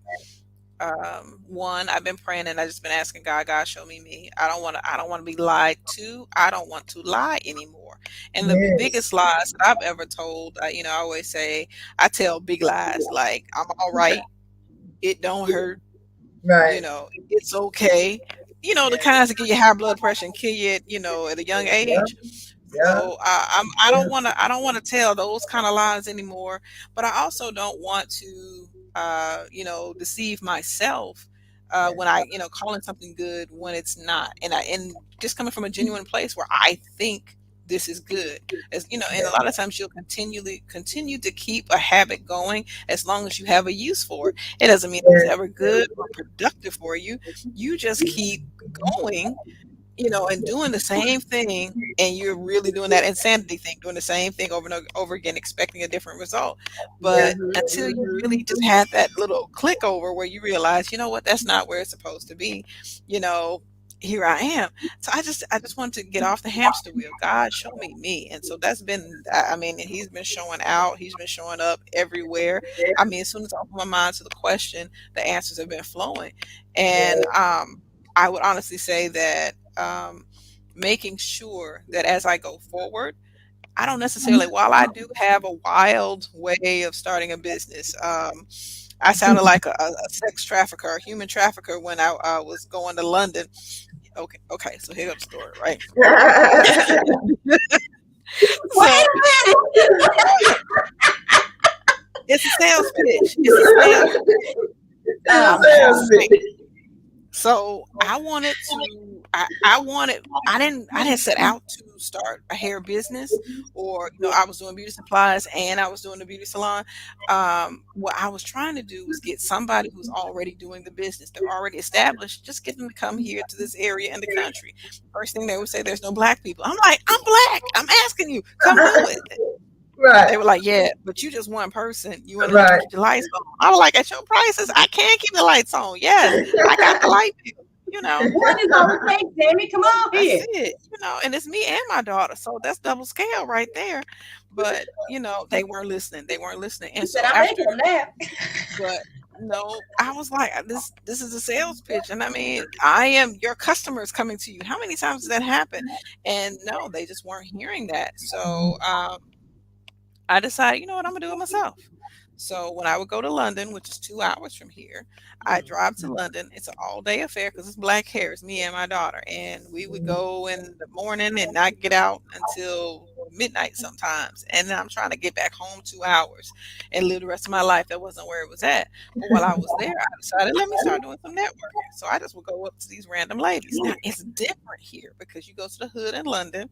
one, I've been praying and I just been asking God, show me me. I don't want to be lied to. I don't want to lie anymore. And the biggest lies that I've ever told, I always say, I tell big lies like I'm all right. It don't hurt. Right. It's okay. The kinds that give you high blood pressure and kill you at a young age. So I don't want to tell those kind of lies anymore. But I also don't want to deceive myself when I calling something good when it's not. And just coming from a genuine place where I think this is good, as and a lot of times you'll continue to keep a habit going as long as you have a use for it. It doesn't mean it's ever good or productive for you. You just keep going, and doing the same thing, and you're really doing that insanity thing, doing the same thing over and over again, expecting a different result. But until you really just have that little click over where you realize, what, that's not where it's supposed to be, here I am. So I just wanted to get off the hamster wheel. God, show me. And so that's been, he's been showing out. He's been showing up everywhere. As soon as I open my mind to the question, the answers have been flowing. And I would honestly say that making sure that as I go forward, I don't necessarily, while I do have a wild way of starting a business, I sounded like a sex trafficker, a human trafficker when I was going to London. Okay, so here's the story, right? Wait a minute. It's a sales pitch. So I didn't set out to start a hair business, or I was doing beauty supplies and I was doing the beauty salon. What I was trying to do was get somebody who's already doing the business. They're already established. Just get them to come here to this area in the country. First thing they would say, there's no black people. I'm like, I'm black. I'm asking you, come do it. Right. They were like, yeah, but you just one person. You want to keep the lights on. I was like, at your prices, I can keep the lights on. Yes, I got the light bill. What is all the things, Tammy? Come on here. That's it. And it's me and my daughter. So that's double scale right there. But, they weren't listening. And so I'm making them that. But no, I was like, this is a sales pitch. And I am your customers coming to you. How many times does that happen? And no, they just weren't hearing that. So I decided, I'm going to do it myself. So when I would go to London, which is 2 hours from here, I drive to London. It's an all-day affair because it's black hair. It's me and my daughter. And we would go in the morning and not get out until midnight sometimes. And then I'm trying to get back home 2 hours and live the rest of my life. That wasn't where it was at. But while I was there, I decided, let me start doing some networking. So I just would go up to these random ladies. Now, it's different here because you go to the hood in London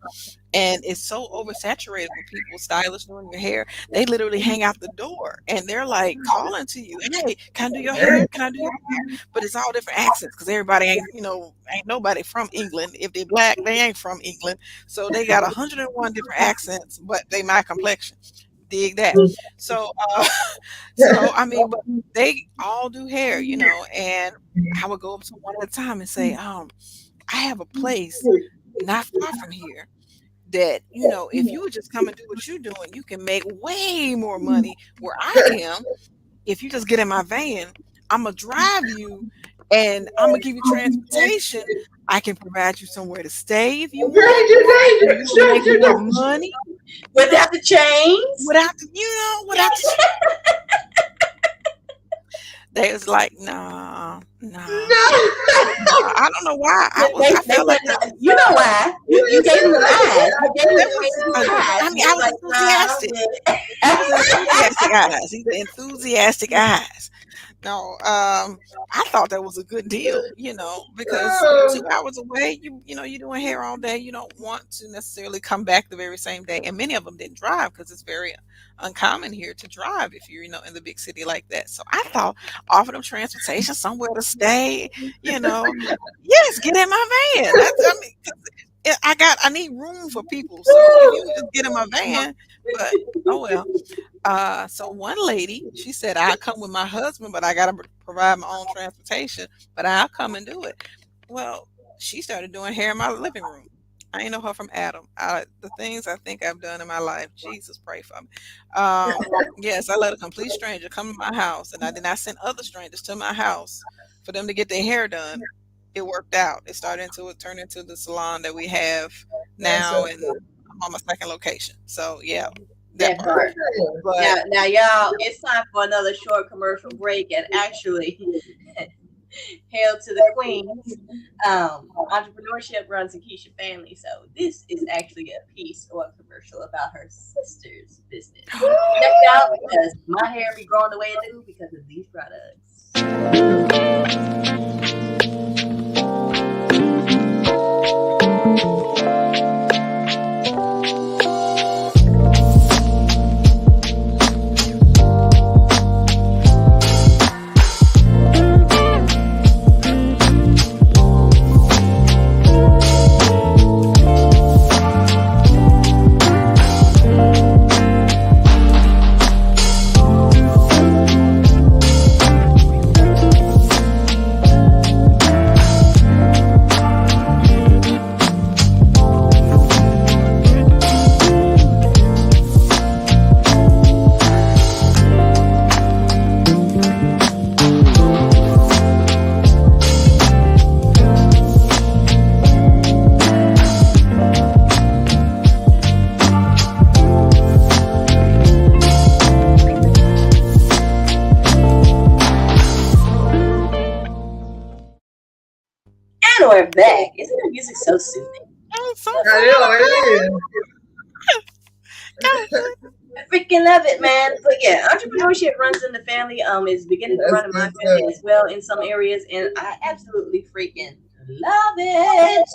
and it's so oversaturated with people, stylists doing your hair. They literally hang out the door and they're like calling to you. Hey, can I do your hair? Can I do your hair? But it's all different accents because everybody ain't nobody from England. If they're black, they ain't from England. So they got 101 different accents, but they my complexion. Dig that. So but they all do hair, and I would go up to one at a time and say, I have a place not far from here that, if you would just come and do what you're doing, you can make way more money where I am. If you just get in my van, I'm going to drive you and I'm going to give you transportation. I can provide you somewhere to stay if you want. You make more money. Without the chains. Without the They was like, nah. I don't know why. I felt like you know why. You gave them the eyes. I was enthusiastic. I was enthusiastic eyes. These are enthusiastic eyes. No, I thought that was a good deal, because Oh, 2 hours away, you're doing hair all day. You don't want to necessarily come back the very same day. And many of them didn't drive because it's very uncommon here to drive if you're, in the big city like that. So I thought offer them transportation, somewhere to stay, you know. Yes, get in my van. I mean, 'cause I need room for people. So if you just get in my van, but oh well. So one lady, she said, "I'll come with my husband, but I got to provide my own transportation, but I'll come and do it." Well, she started doing hair in my living room. I ain't know her from Adam. The things I think I've done in my life, Jesus, pray for me. Yes, I let a complete stranger come to my house, and I sent other strangers to my house for them to get their hair done. It worked out. It turned into the salon that we have that's now, so and cool. I'm on my second location. So yeah, that That part. part. Okay. But Now, y'all, it's time for another short commercial break, and actually, hail to the queens. Entrepreneurship runs a Keisha family, so this is actually a piece or a commercial about her sister's business. Check it out because my hair be growing the way it do because of these products. And we're back. Isn't the music so soothing? I'm so I know it fun. God. I freaking love it, man. But yeah, entrepreneurship runs in the family. Is beginning to is. run That's in my good family stuff. as well in some areas, and I absolutely freaking love it.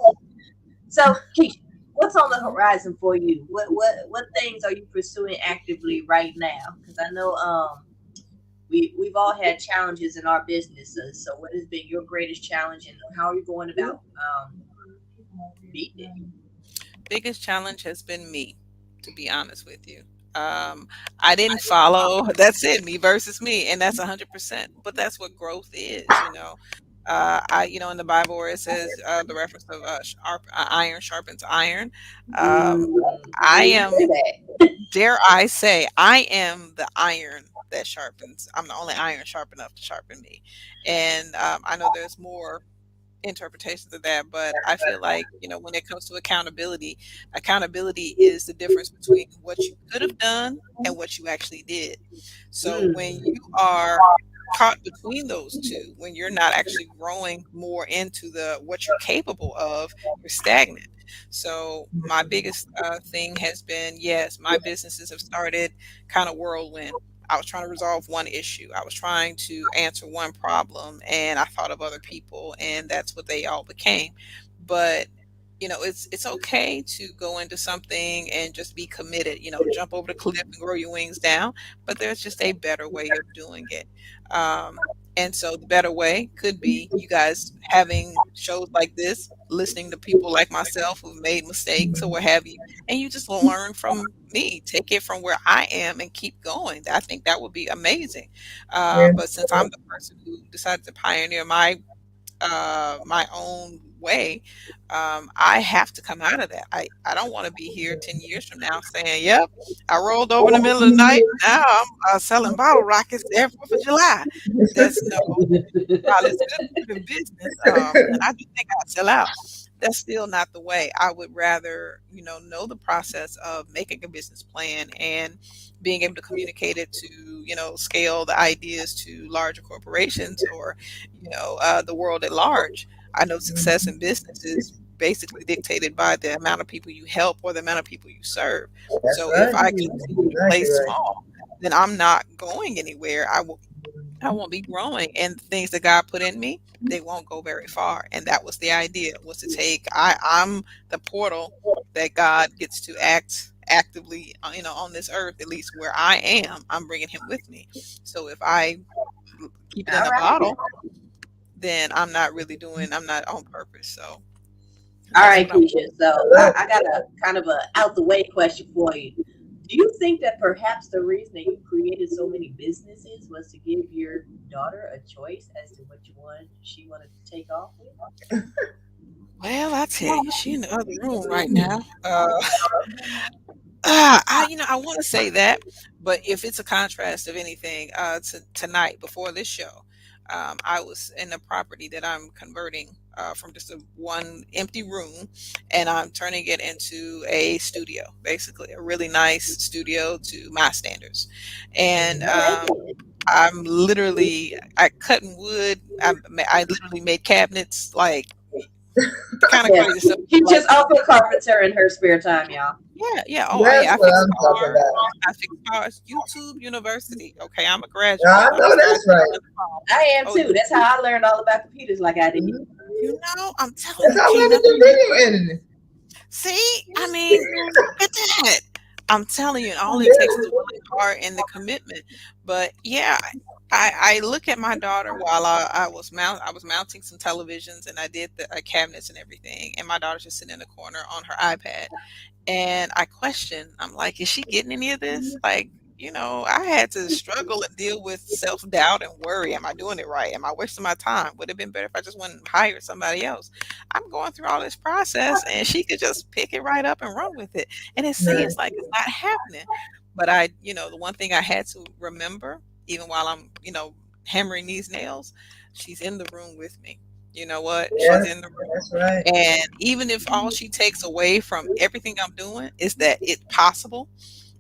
So, Keisha, what's on the horizon for you? What things are you pursuing actively right now? Because I know we've all had challenges in our businesses. So, what has been your greatest challenge, and how are you going about beating it? Biggest challenge has been me, to be honest with you. I didn't follow. That's it, me versus me, and that's 100%. But that's what growth is. In the Bible where it says the reference of iron sharpens iron. Um, I Dare you am, say that? dare I say, I am the iron that sharpens. I'm the only iron sharp enough to sharpen me, and I know there's more interpretations of that, but I feel like, when it comes to accountability, accountability is the difference between what you could have done and what you actually did. So when Mm, you are caught between those two, when you're not actually growing more into the what you're capable of, you're stagnant. So my biggest thing has been, yes, my businesses have started kind of whirlwind. I was trying to resolve one issue. I was trying to answer one problem, and I thought of other people, and that's what they all became. But it's okay to go into something and just be committed. Jump over the cliff and grow your wings down. But there's just a better way of doing it. And so the better way could be you guys having shows like this, listening to people like myself who've made mistakes or what have you, and you just learn from me, take it from where I am and keep going. I think that would be amazing. Yeah. But since I'm the person who decided to pioneer my own way, I have to come out of that. I don't want to be here 10 years from now saying, yep, I rolled over in the middle of the night. Now I'm selling bottle rockets every 4th of July. That's no, while it's good for the business, and I do think I'd sell out, that's still not the way. I would rather, know the process of making a business plan and being able to communicate it to, scale the ideas to larger corporations or, the world at large. I know success in business is basically dictated by the amount of people you help or the amount of people you serve. That's So if right. I continue to play Exactly right. small, then I'm not going anywhere. I will I won't be growing, and the things that God put in me, they won't go very far. And that was the idea, was to take, I'm the portal that God gets to act actively, on this earth, at least where I am, I'm bringing him with me. So if I keep it in All a right. bottle, then I'm not on purpose. So All that's right, what I'm. Keisha. So I got a kind of a out the way question for you. Do you think that perhaps the reason that you created so many businesses was to give your daughter a choice as to what she wanted to take off with? Well, I tell you, she in the other room right now. I want to say that, but if it's a contrast of anything, to tonight before this show, I was in a property that I'm converting from just a one empty room, and I'm turning it into a studio, basically a really nice studio to my standards, and I cutting wood. I literally made cabinets, like the kind of Yeah, crazy stuff. she Like, just also a carpenter in her spare time, y'all. yeah, yeah. Oh, That's yeah. what I'm talking about. I fix cars. YouTube University. Okay, I'm a I graduate. I'm know gonna start that's teaching right. in the fall. I am Oh, too. That's how I learned all about computers, like I did. Mhm. I'm telling That's you, how I learned Keena. to do video editing. See, I mean, look at that. I'm telling you, and all it takes is the willing heart and the commitment. But yeah, I look at my daughter while I was mounting some televisions, and I did the cabinets and everything, and my daughter's just sitting in the corner on her iPad. And I question, I'm like, is she getting any of this? Like, I had to struggle and deal with self-doubt and worry. Am I doing it right? Am I wasting my time? Would it have been better if I just went and hired somebody else? I'm going through all this process, and she could just pick it right up and run with it. And it Right. seems like it's not happening. But the one thing I had to remember, even while I'm, hammering these nails, she's in the room with me. You know what? She's Yes, in the room. that's right. And even if all she takes away from everything I'm doing is that it's possible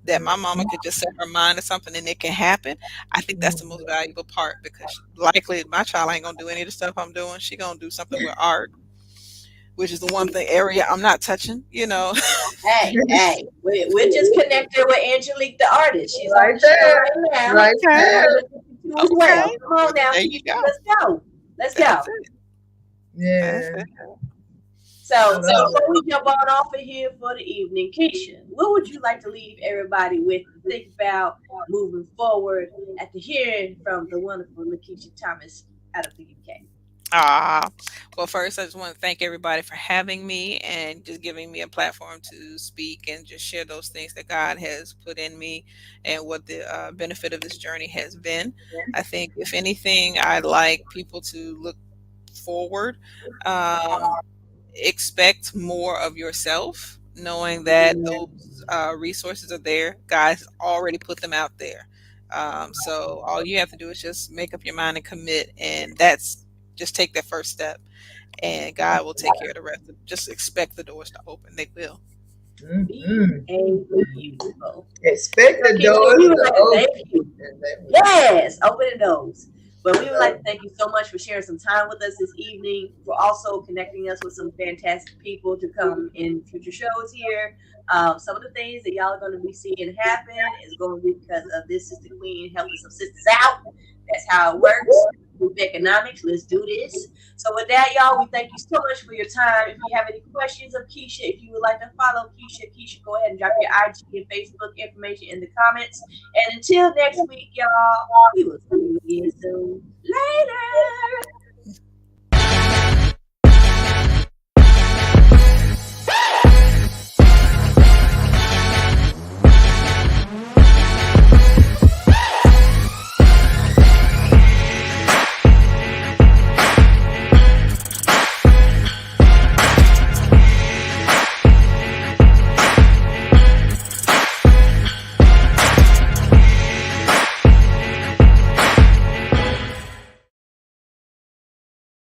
that my mama could just set her mind to something and it can happen, I think that's the most valuable part, because likely my child ain't gonna do any of the stuff I'm doing. She gonna do something with art, which is the one thing area I'm not touching. Hey, we're just connected with Angelique, the artist. She's on Right the show there. right now. Right Okay, We're there. gonna look at you as okay. well. Come on Well, now, there you Keisha. go. Let's go. Let's go. That's it. That's Yeah. it. I So love it. before we jump on off of here for the evening, Keisha, what would you like to leave everybody with to think about moving forward after hearing from the wonderful LaKeesha Thomas out of the UK? Ah, well, first, I just want to thank everybody for having me and just giving me a platform to speak and just share those things that God has put in me and what the benefit of this journey has been. I think, if anything, I'd like people to look forward, um, expect more of yourself, knowing that those resources are there. God's already put them out there. So all you have to do is just make up your mind and commit, and that's just take that first step, and God will take care of the rest. Just expect the doors to open; they will. Mm-hmm. Beautiful. Expect So, the Keisha, doors we would to like to thank open. you. And they will. Yes, opening those. But we would like to thank you so much for sharing some time with us this evening, for also connecting us with some fantastic people to come in future shows here. Some of the things that y'all are going to be seeing happen is going to be because of this sister queen helping some sisters out. That's how it works. Group economics. Let's do this. So with that, y'all, we thank you so much for your time. If you have any questions of Keisha, if you would like to follow Keisha, go ahead and drop your IG and Facebook information in the comments. And until next week, y'all, we will see you